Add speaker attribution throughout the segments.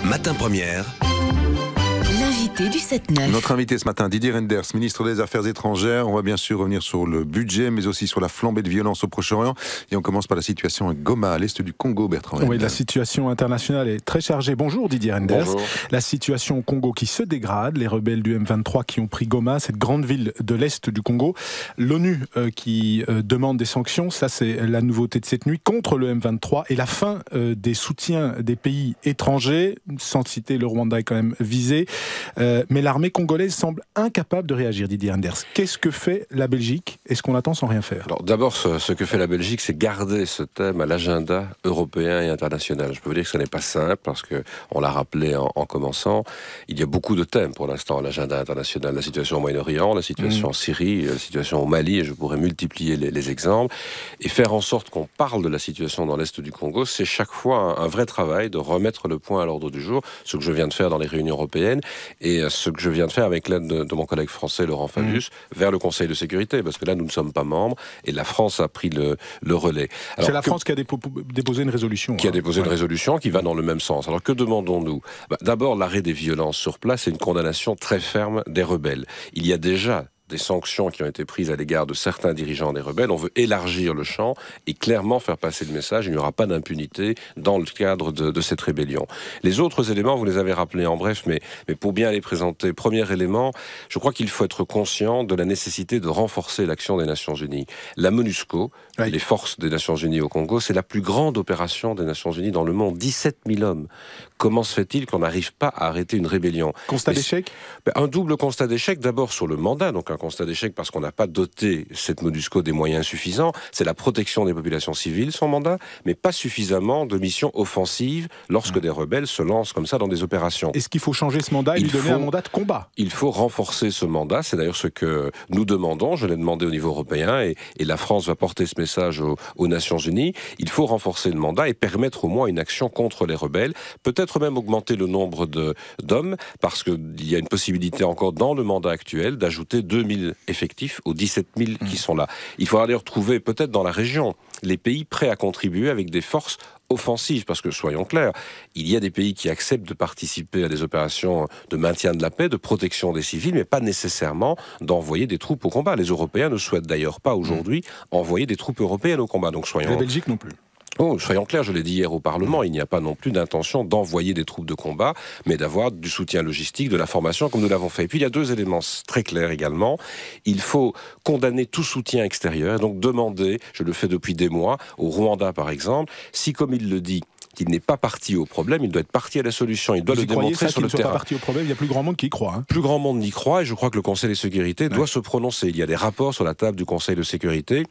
Speaker 1: Matin Première.
Speaker 2: L'invité du 7-9.
Speaker 3: Notre invité ce matin, Didier Reynders, ministre des Affaires étrangères. On va bien sûr revenir sur le budget, mais aussi sur la flambée de violence au Proche-Orient. Et on commence par la situation à Goma, à l'est du Congo, Bertrand Reynders.
Speaker 4: Oui, la situation internationale est très chargée. Bonjour Didier Reynders.
Speaker 3: Bonjour.
Speaker 4: La situation au Congo qui se dégrade, les rebelles du M23 qui ont pris Goma, cette grande ville de l'est du Congo. L'ONU qui demande des sanctions, ça c'est la nouveauté de cette nuit, contre le M23 et la fin des soutiens des pays étrangers, sans citer le Rwanda est quand même visé. Mais l'armée congolaise semble incapable de réagir, Didier Reynders. Qu'est-ce que fait la Belgique? Est-ce qu'on attend sans rien faire?
Speaker 5: Alors d'abord, ce que fait la Belgique, c'est garder ce thème à l'agenda européen et international. Je peux vous dire que ce n'est pas simple, parce qu'on l'a rappelé en commençant, il y a beaucoup de thèmes pour l'instant à l'agenda international. La situation au Moyen-Orient, la situation en Syrie, la situation au Mali, et je pourrais multiplier les exemples. Et faire en sorte qu'on parle de la situation dans l'Est du Congo, c'est chaque fois un vrai travail de remettre le point à l'ordre du jour, ce que je viens de faire dans les réunions européennes, et ce que je viens de faire avec l'aide de mon collègue français Laurent Fabius vers le Conseil de sécurité, parce que là nous ne sommes pas membres et la France a pris le relais.
Speaker 4: C'est la France qui a déposé une résolution.
Speaker 5: Qui a déposé une résolution qui va dans le même sens. Alors que demandons-nous? D'abord l'arrêt des violences sur place et une condamnation très ferme des rebelles. Il y a déjà des sanctions qui ont été prises à l'égard de certains dirigeants des rebelles. On veut élargir le champ et clairement faire passer le message. Il n'y aura pas d'impunité dans le cadre de cette rébellion. Les autres éléments, vous les avez rappelés en bref, mais pour bien les présenter. Premier élément, je crois qu'il faut être conscient de la nécessité de renforcer l'action des Nations Unies. La MONUSCO, les forces des Nations Unies au Congo, c'est la plus grande opération des Nations Unies dans le monde. 17 000 hommes. Comment se fait-il qu'on n'arrive pas à arrêter une rébellion?
Speaker 4: Constat d'échec?
Speaker 5: Un double constat d'échec, d'abord sur le mandat, donc un constat d'échec parce qu'on n'a pas doté cette MONUSCO des moyens suffisants. C'est la protection des populations civiles, son mandat, mais pas suffisamment de missions offensives lorsque des rebelles se lancent comme ça dans des opérations.
Speaker 4: Est-ce qu'il faut changer ce mandat et lui donner un mandat de combat?
Speaker 5: Il faut renforcer ce mandat, c'est d'ailleurs ce que nous demandons, je l'ai demandé au niveau européen, et la France va porter ce message aux Nations Unies. Il faut renforcer le mandat et permettre au moins une action contre les rebelles, peut-être même augmenter le nombre d'hommes, parce qu'il y a une possibilité encore dans le mandat actuel d'ajouter 2000 effectifs aux 17 000 qui sont là. Il faudra d'ailleurs trouver peut-être dans la région les pays prêts à contribuer avec des forces offensives, parce que soyons clairs, il y a des pays qui acceptent de participer à des opérations de maintien de la paix, de protection des civils, mais pas nécessairement d'envoyer des troupes au combat. Les Européens ne souhaitent d'ailleurs pas aujourd'hui envoyer des troupes européennes au combat. Donc soyons...
Speaker 4: La Belgique non plus.
Speaker 5: Oh, soyons clairs, je l'ai dit hier au Parlement, il n'y a pas non plus d'intention d'envoyer des troupes de combat, mais d'avoir du soutien logistique, de la formation, comme nous l'avons fait. Et puis il y a deux éléments très clairs également. Il faut condamner tout soutien extérieur, et donc demander, je le fais depuis des mois, au Rwanda par exemple, si comme il le dit, qu'il n'est pas parti au problème, il doit être parti à la solution. Il doit le démontrer sur le terrain.
Speaker 4: Pas parti au problème, il y a plus grand monde qui y croit.
Speaker 5: Plus grand monde n'y croit, et je crois que le Conseil de sécurité doit se prononcer. Il y a des rapports sur la table du Conseil de sécurité.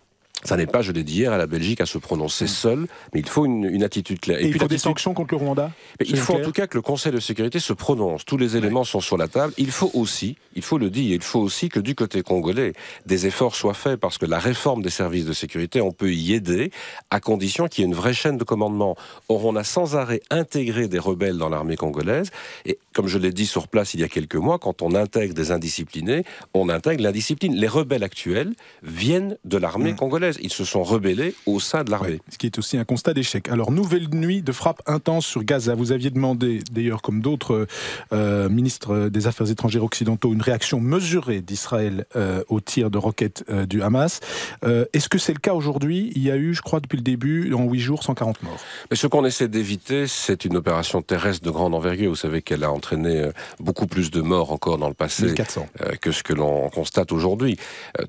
Speaker 5: Ça n'est pas, je l'ai dit hier, à la Belgique à se prononcer seul, mais il faut une attitude claire.
Speaker 4: Et puis il faut des sanctions contre le Rwanda?
Speaker 5: Il faut en tout cas que le Conseil de sécurité se prononce. Tous les éléments sont sur la table. Il faut aussi, il faut le dire, il faut aussi que du côté congolais, des efforts soient faits, parce que la réforme des services de sécurité, on peut y aider, à condition qu'il y ait une vraie chaîne de commandement. Or, on a sans arrêt intégré des rebelles dans l'armée congolaise, et comme je l'ai dit sur place il y a quelques mois, quand on intègre des indisciplinés, on intègre l'indiscipline. Les rebelles actuels viennent de l'armée congolaise. Ils se sont rebellés au sein de l'armée.
Speaker 4: Ce qui est aussi un constat d'échec. Alors, nouvelle nuit de frappe intense sur Gaza. Vous aviez demandé, d'ailleurs, comme d'autres ministres des Affaires étrangères occidentaux, une réaction mesurée d'Israël aux tirs de roquettes du Hamas. Est-ce que c'est le cas aujourd'hui? Il y a eu, je crois, depuis le début, en 8 jours, 140 morts.
Speaker 5: Mais ce qu'on essaie d'éviter, c'est une opération terrestre de grande envergure. Vous savez qu'elle a entraîné beaucoup plus de morts encore dans le passé
Speaker 4: 1400.
Speaker 5: Que ce que l'on constate aujourd'hui.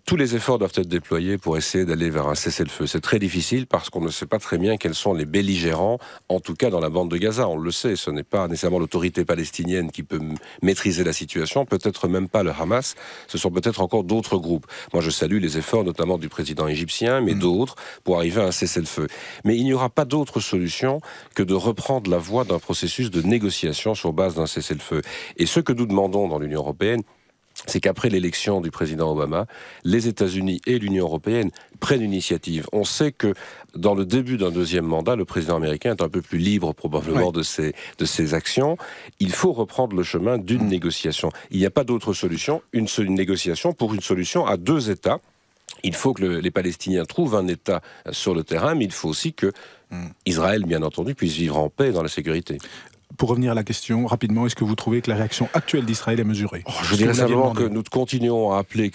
Speaker 5: Tous les efforts doivent être déployés pour essayer d'aller vers un cessez-le-feu. C'est très difficile parce qu'on ne sait pas très bien quels sont les belligérants, en tout cas dans la bande de Gaza. On le sait, ce n'est pas nécessairement l'autorité palestinienne qui peut maîtriser la situation, peut-être même pas le Hamas, ce sont peut-être encore d'autres groupes. Moi je salue les efforts notamment du président égyptien, mais d'autres, pour arriver à un cessez-le-feu. Mais il n'y aura pas d'autre solution que de reprendre la voie d'un processus de négociation sur base d'un cessez-le-feu. Et ce que nous demandons dans l'Union européenne, c'est qu'après l'élection du président Obama, les États-Unis et l'Union européenne prennent une initiative. On sait que dans le début d'un deuxième mandat, le président américain est un peu plus libre probablement de ses actions. Il faut reprendre le chemin d'une négociation. Il n'y a pas d'autre solution, une négociation pour une solution à deux États. Il faut que les Palestiniens trouvent un État sur le terrain, mais il faut aussi que Israël, bien entendu, puisse vivre en paix et dans la sécurité.
Speaker 4: pour revenir à la question, rapidement, est-ce que vous trouvez que la réaction actuelle d'Israël est mesurée?
Speaker 5: Je dirais simplement que nous continuons à appeler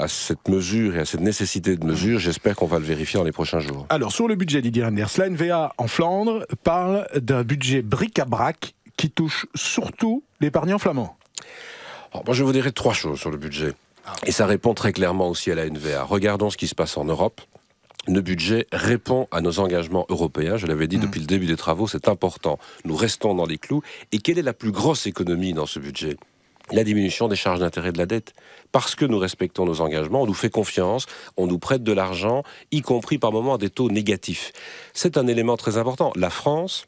Speaker 5: à cette mesure et à cette nécessité de mesure. J'espère qu'on va le vérifier dans les prochains jours.
Speaker 4: Alors, sur le budget, Didier Reynders, la NVA en Flandre parle d'un budget bric-à-brac qui touche surtout l'épargnant flamand.
Speaker 5: Alors, moi, je vous dirais 3 choses sur le budget. Et ça répond très clairement aussi à la NVA. Regardons ce qui se passe en Europe. Le budget répond à nos engagements européens. Je l'avais dit depuis le début des travaux, c'est important. Nous restons dans les clous. Et quelle est la plus grosse économie dans ce budget ? La diminution des charges d'intérêt de la dette. Parce que nous respectons nos engagements, on nous fait confiance, on nous prête de l'argent, y compris par moments à des taux négatifs. C'est un élément très important. La France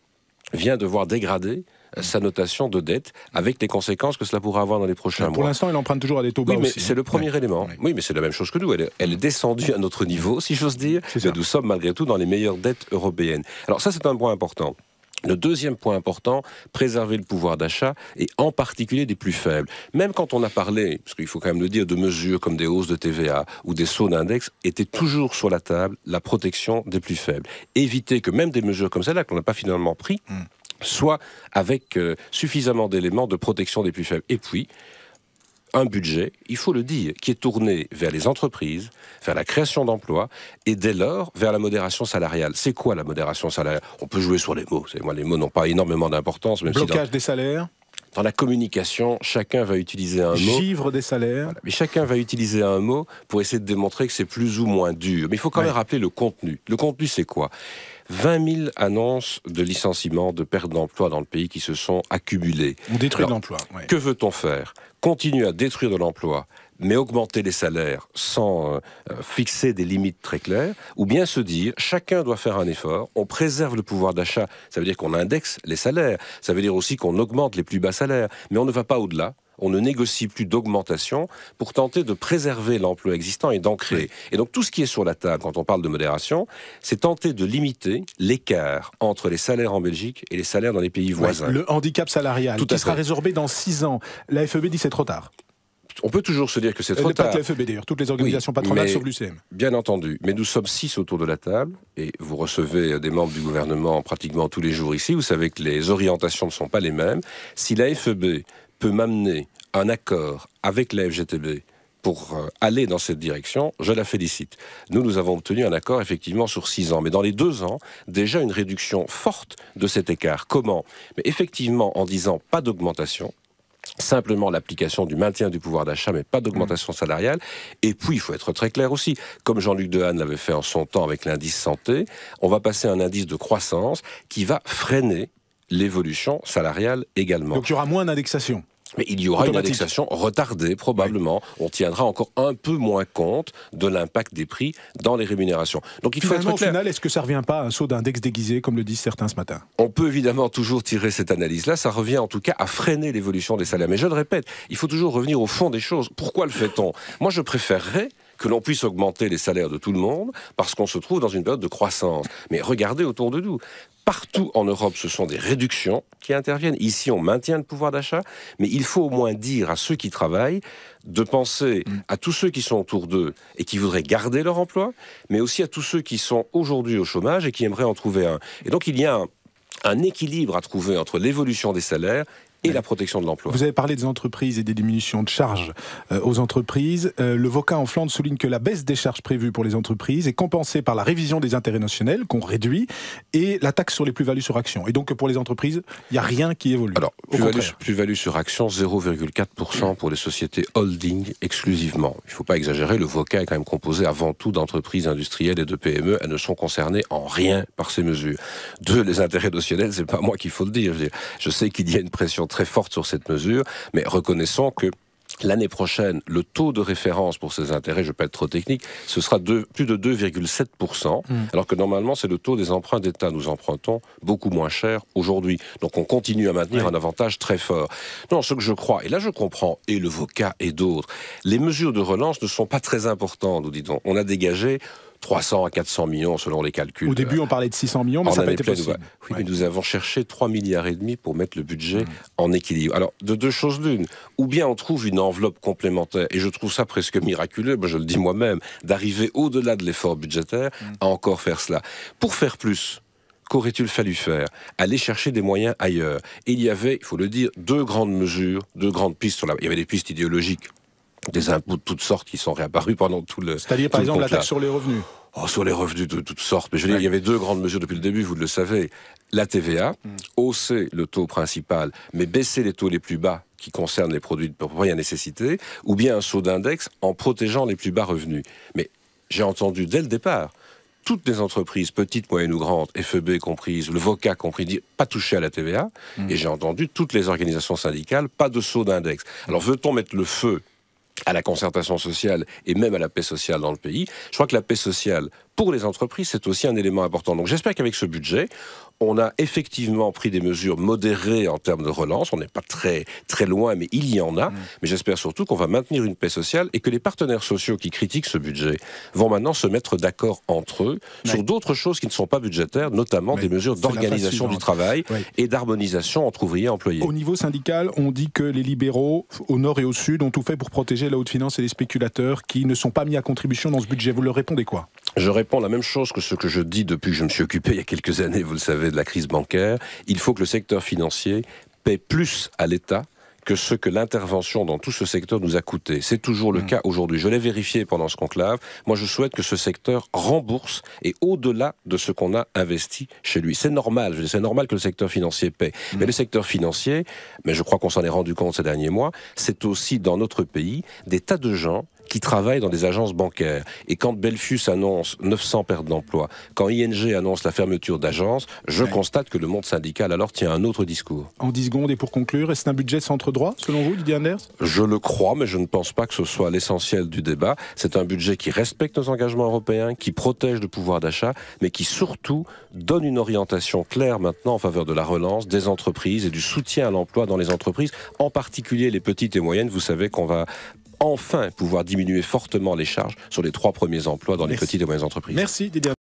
Speaker 5: vient de voir dégrader sa notation de dette, avec les conséquences que cela pourra avoir dans les prochains mois.
Speaker 4: Pour l'instant, elle emprunte toujours à des taux bas.
Speaker 5: Oui, mais
Speaker 4: aussi,
Speaker 5: c'est le premier élément. Oui, mais c'est la même chose que nous. Elle est descendue à notre niveau, si j'ose dire. Mais nous sommes malgré tout dans les meilleures dettes européennes. Alors ça, c'est un point important. Le deuxième point important, préserver le pouvoir d'achat, et en particulier des plus faibles. Même quand on a parlé, parce qu'il faut quand même le dire, de mesures comme des hausses de TVA ou des sauts d'index, était toujours sur la table la protection des plus faibles. Éviter que même des mesures comme celle-là, qu'on n'a pas finalement pris, soit avec suffisamment d'éléments de protection des plus faibles. Et puis, un budget, il faut le dire, qui est tourné vers les entreprises, vers la création d'emplois, et dès lors, vers la modération salariale. C'est quoi la modération salariale ? On peut jouer sur les mots. Moi, les mots n'ont pas énormément d'importance. Même
Speaker 4: blocage des salaires.
Speaker 5: Dans la communication, chacun va utiliser un mot.
Speaker 4: Givre des salaires.
Speaker 5: Voilà. Mais chacun va utiliser un mot pour essayer de démontrer que c'est plus ou moins dur. Mais il faut quand même rappeler le contenu. Le contenu, c'est quoi ? 20 000 annonces de licenciements, de perte d'emploi dans le pays qui se sont accumulées.
Speaker 4: On détruit de l'emploi. Ouais.
Speaker 5: Que veut-on faire ? Continuer à détruire de l'emploi, mais augmenter les salaires sans fixer des limites très claires, ou bien se dire, chacun doit faire un effort, on préserve le pouvoir d'achat, ça veut dire qu'on indexe les salaires, ça veut dire aussi qu'on augmente les plus bas salaires, mais on ne va pas au-delà. On ne négocie plus d'augmentation pour tenter de préserver l'emploi existant et d'en créer. Et donc tout ce qui est sur la table quand on parle de modération, c'est tenter de limiter l'écart entre les salaires en Belgique et les salaires dans les pays voisins.
Speaker 4: Le handicap salarial qui sera résorbé dans 6 ans. La FEB dit c'est trop tard.
Speaker 5: On peut toujours se dire que c'est trop tard.
Speaker 4: Pas que la FEB d'ailleurs, toutes les organisations patronales sauf l'UCM.
Speaker 5: Bien entendu, mais nous sommes 6 autour de la table, et vous recevez des membres du gouvernement pratiquement tous les jours ici, vous savez que les orientations ne sont pas les mêmes. Si la FEB peut m'amener un accord avec la FGTB pour aller dans cette direction, je la félicite. Nous avons obtenu un accord effectivement sur 6 ans, mais dans les 2 ans, déjà une réduction forte de cet écart. Comment ? Mais effectivement, en disant pas d'augmentation, simplement l'application du maintien du pouvoir d'achat, mais pas d'augmentation salariale. Et puis, il faut être très clair aussi, comme Jean-Luc Dehaene l'avait fait en son temps avec l'indice santé, on va passer à un indice de croissance qui va freiner l'évolution salariale également.
Speaker 4: Donc il y aura moins d'indexation.
Speaker 5: Mais il y aura une indexation retardée, probablement. Oui. On tiendra encore un peu moins compte de l'impact des prix dans les rémunérations. Donc il faut être clair. Au final,
Speaker 4: est-ce que ça ne revient pas à un saut d'index déguisé, comme le disent certains ce matin ?
Speaker 5: On peut évidemment toujours tirer cette analyse-là. Ça revient en tout cas à freiner l'évolution des salaires. Mais je le répète, il faut toujours revenir au fond des choses. Pourquoi le fait-on ? Moi, je préférerais que l'on puisse augmenter les salaires de tout le monde, parce qu'on se trouve dans une période de croissance. Mais regardez autour de nous. Partout en Europe, ce sont des réductions qui interviennent. Ici, on maintient le pouvoir d'achat, mais il faut au moins dire à ceux qui travaillent de penser à tous ceux qui sont autour d'eux et qui voudraient garder leur emploi, mais aussi à tous ceux qui sont aujourd'hui au chômage et qui aimeraient en trouver un. Et donc, il y a un équilibre à trouver entre l'évolution des salaires et la protection de l'emploi.
Speaker 4: Vous avez parlé des entreprises et des diminutions de charges aux entreprises. Le VOCA en Flandre souligne que la baisse des charges prévues pour les entreprises est compensée par la révision des intérêts notionnels qu'on réduit et la taxe sur les plus-values sur actions. Et donc pour les entreprises, il n'y a rien qui évolue.
Speaker 5: Alors, plus-value sur actions, 0,4% pour les sociétés holding exclusivement. Il ne faut pas exagérer, le VOCA est quand même composé avant tout d'entreprises industrielles et de PME. Elles ne sont concernées en rien par ces mesures. Les intérêts notionnels, c'est pas moi qu'il faut le dire. Je sais qu'il y a une pression très forte sur cette mesure, mais reconnaissons que l'année prochaine, le taux de référence pour ces intérêts, je ne vais pas être trop technique, ce sera plus de 2,7%, alors que normalement, c'est le taux des emprunts d'État. Nous empruntons beaucoup moins cher aujourd'hui. Donc on continue à maintenir un avantage très fort. Non, ce que je crois, et là je comprends, et le VOCA et d'autres, les mesures de relance ne sont pas très importantes, nous dit-on. On a dégagé 300 à 400 millions selon les calculs.
Speaker 4: Au début, on parlait de 600 millions, mais ça n'a pas été possible.
Speaker 5: Oui, mais nous avons cherché 3,5 milliards pour mettre le budget en équilibre. Alors, de 2 choses l'une. Ou bien on trouve une enveloppe complémentaire, et je trouve ça presque miraculeux, je le dis moi-même, d'arriver au-delà de l'effort budgétaire à encore faire cela. Pour faire plus, qu'aurait-il fallu faire? Aller chercher des moyens ailleurs. Et il y avait, il faut le dire, deux grandes mesures, deux grandes pistes. Il y avait des pistes idéologiques, des impôts de toutes sortes qui sont réapparus pendant tout le...
Speaker 4: C'est-à-dire, par exemple, la taxe sur les revenus.
Speaker 5: Sur les revenus de toutes sortes. Mais je veux dire, il y avait deux grandes mesures depuis le début, vous le savez. La TVA, hausser le taux principal, mais baisser les taux les plus bas qui concernent les produits de première nécessité, ou bien un saut d'index en protégeant les plus bas revenus. Mais j'ai entendu dès le départ toutes les entreprises, petites, moyennes ou grandes, FEB comprises, le VOCA compris, dire pas toucher à la TVA. Et j'ai entendu toutes les organisations syndicales, pas de saut d'index. Alors veut-on mettre le feu à la concertation sociale et même à la paix sociale dans le pays? Je crois que la paix sociale, pour les entreprises, c'est aussi un élément important. Donc j'espère qu'avec ce budget, on a effectivement pris des mesures modérées en termes de relance. On n'est pas très, très loin, mais il y en a. Mais j'espère surtout qu'on va maintenir une paix sociale et que les partenaires sociaux qui critiquent ce budget vont maintenant se mettre d'accord entre eux sur d'autres choses qui ne sont pas budgétaires, notamment des mesures d'organisation du travail et d'harmonisation entre ouvriers et employés.
Speaker 4: Au niveau syndical, on dit que les libéraux, au nord et au sud, ont tout fait pour protéger la haute finance et les spéculateurs qui ne sont pas mis à contribution dans ce budget. Vous leur répondez quoi?
Speaker 5: Je réponds la même chose que ce que je dis depuis que je me suis occupé il y a quelques années, vous le savez, de la crise bancaire. Il faut que le secteur financier paie plus à l'État que ce que l'intervention dans tout ce secteur nous a coûté. C'est toujours le cas aujourd'hui. Je l'ai vérifié pendant ce conclave. Moi, je souhaite que ce secteur rembourse et au-delà de ce qu'on a investi chez lui. C'est normal. C'est normal que le secteur financier paie. Mais le secteur financier, mais je crois qu'on s'en est rendu compte ces derniers mois, c'est aussi dans notre pays des tas de gens qui travaillent dans des agences bancaires. Et quand Belfius annonce 900 pertes d'emplois, quand ING annonce la fermeture d'agences, je constate que le monde syndical alors tient un autre discours.
Speaker 4: En 10 secondes et pour conclure, est-ce un budget centre-droit, selon vous, Didier Reynders?
Speaker 5: Je le crois, mais je ne pense pas que ce soit l'essentiel du débat. C'est un budget qui respecte nos engagements européens, qui protège le pouvoir d'achat, mais qui surtout donne une orientation claire maintenant en faveur de la relance des entreprises et du soutien à l'emploi dans les entreprises, en particulier les petites et moyennes. Vous savez qu'on va enfin pouvoir diminuer fortement les charges sur les 3 premiers emplois dans les petites et moyennes entreprises.
Speaker 4: Merci Didier.